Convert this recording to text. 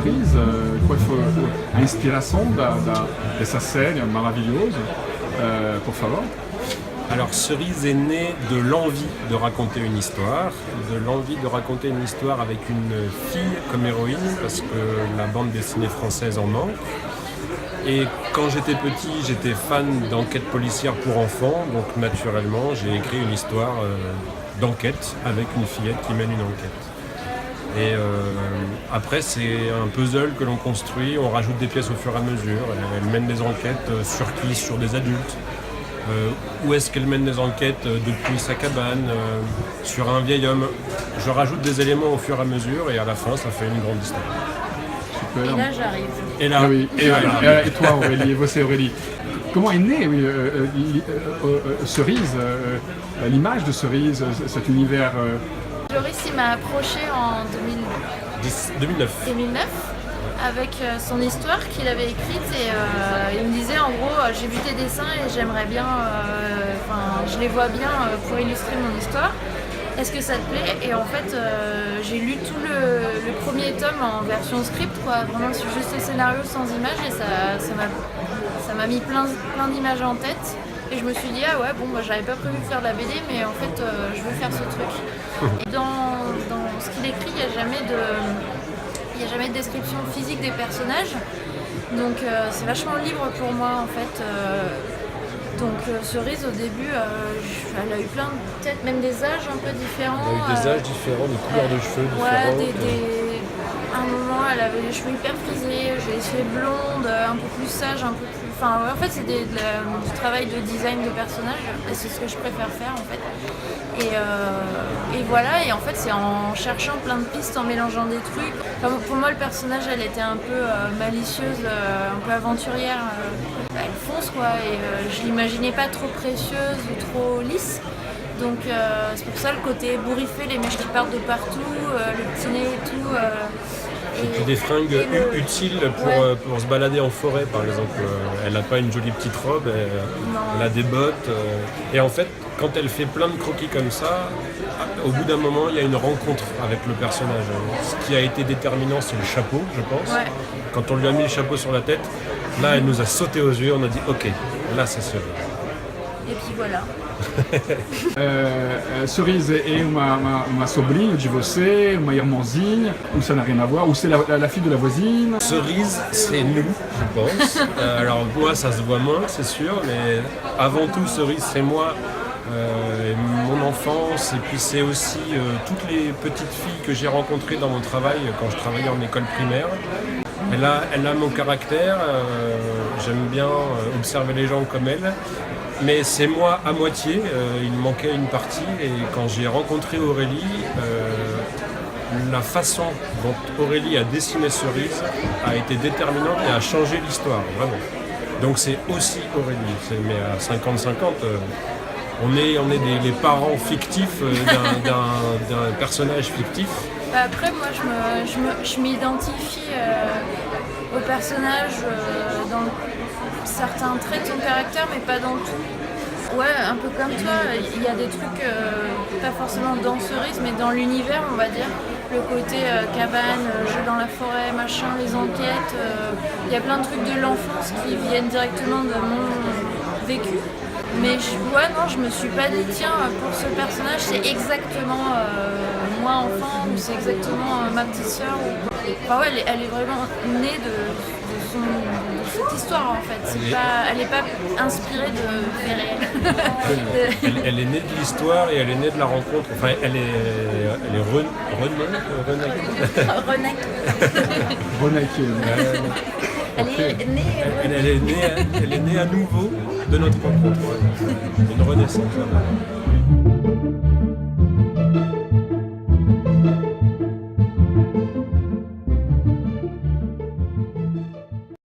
Cerise, qual foi a inspiração dessa série maravilhosa, por favor? Alors Cerise est née de l'envie de raconter une histoire, avec une fille comme héroïne, parce que la bande dessinée française en manque. Et quand j'étais petit, j'étais fan d'enquêtes policières pour enfants, donc naturellement j'ai écrit une histoire d'enquête avec une fillette qui mène une enquête. Et après c'est un puzzle que l'on construit, on rajoute des pièces au fur et à mesure, elle mène des enquêtes sur qui? Sur des adultes. Où est-ce qu'elle mène des enquêtes depuis sa cabane, sur un vieil homme. Je rajoute des éléments au fur et à mesure et à la fin ça fait une grande histoire. Et là j'arrive. Et là, Ah oui. Et toi Aurélie, você Aurélie, comment est né Cerise, l'image de Cerise, cet univers Joris il m'a approché en 2009 avec son histoire qu'il avait écrite et il me disait en gros j'ai vu tes dessins et j'aimerais bien, je les vois bien pour illustrer mon histoire. Est-ce que ça te plaît? Et en fait j'ai lu tout le premier tome en version script, quoi, vraiment juste le scénario sans images et ça m'a mis plein d'images en tête. Et je me suis dit, ah ouais, bon, j'avais pas prévu de faire de la BD, mais en fait, je veux faire ce truc. Et dans ce qu'il écrit, il n'y a jamais de description physique des personnages. Donc, c'est vachement libre pour moi, en fait. Donc, Cerise, au début, elle a eu plein de têtes, même des âges un peu différents. Elle a eu des âges différents, des couleurs de cheveux différentes. Ouais, à un moment, elle avait les cheveux hyper frisés, j'ai les cheveux blondes, un peu plus sage, un peu plus... en fait, c'est du travail de design de personnage, et c'est ce que je préfère faire, en fait. Et voilà, et en fait, c'est en cherchant plein de pistes, en mélangeant des trucs. Enfin, pour moi, le personnage, elle était un peu malicieuse, un peu aventurière. Elle fonce, quoi, et je l'imaginais pas trop précieuse ou trop lisse. Donc c'est pour ça le côté bourriffé, les mèches qui partent de partout, le petit nez et tout. Et puis des fringues utiles pour se balader en forêt, par exemple. Elle n'a pas une jolie petite robe, elle a des bottes. Et en fait, quand elle fait plein de croquis comme ça, au bout d'un moment, il y a une rencontre avec le personnage. Ce qui a été déterminant, c'est le chapeau, je pense. Ouais. Quand on lui a mis le chapeau sur la tête, là, elle nous a sauté aux yeux, on a dit « Ok, là, c'est Cerise ». Et puis voilà. Cerise é uma sobrinha de você, uma irmãzinha, ou ça n'a rien à voir, ou c'est la fille de la voisine? Cerise, c'est nous, je pense. Alors moi, ça se voit moins, c'est sûr, mais avant tout, Cerise, c'est moi, mon enfance, et puis c'est aussi toutes les petites filles que j'ai rencontrées dans mon travail quand je travaillais en école primaire. Elle a mon caractère, j'aime bien observer les gens comme elle. Mais c'est moi à moitié, il me manquait une partie et quand j'ai rencontré Aurélie, la façon dont Aurélie a dessiné Cerise a été déterminante et a changé l'histoire, vraiment. Donc c'est aussi Aurélie, mais à 50-50, on est les parents fictifs d'un personnage fictif. Après moi je m'identifie au personnage dans certains traits de son caractère, mais pas dans tout. Ouais, un peu comme toi, il y a des trucs, pas forcément dans Cerise, mais dans l'univers, on va dire. Le côté cabane, jeu dans la forêt, machin, les enquêtes. Il y a plein de trucs de l'enfance qui viennent directement de mon vécu. Mais je me suis pas dit, tiens, pour ce personnage, c'est exactement moi enfant, ou c'est exactement ma petite sœur. Enfin ouais, elle est vraiment née de cette histoire en fait. Elle n'est pas inspirée de faits réels. Elle est née de l'histoire et elle est née de la rencontre. Enfin, elle est Renaquée. Elle est née à nouveau de notre rencontre. Une renaissance.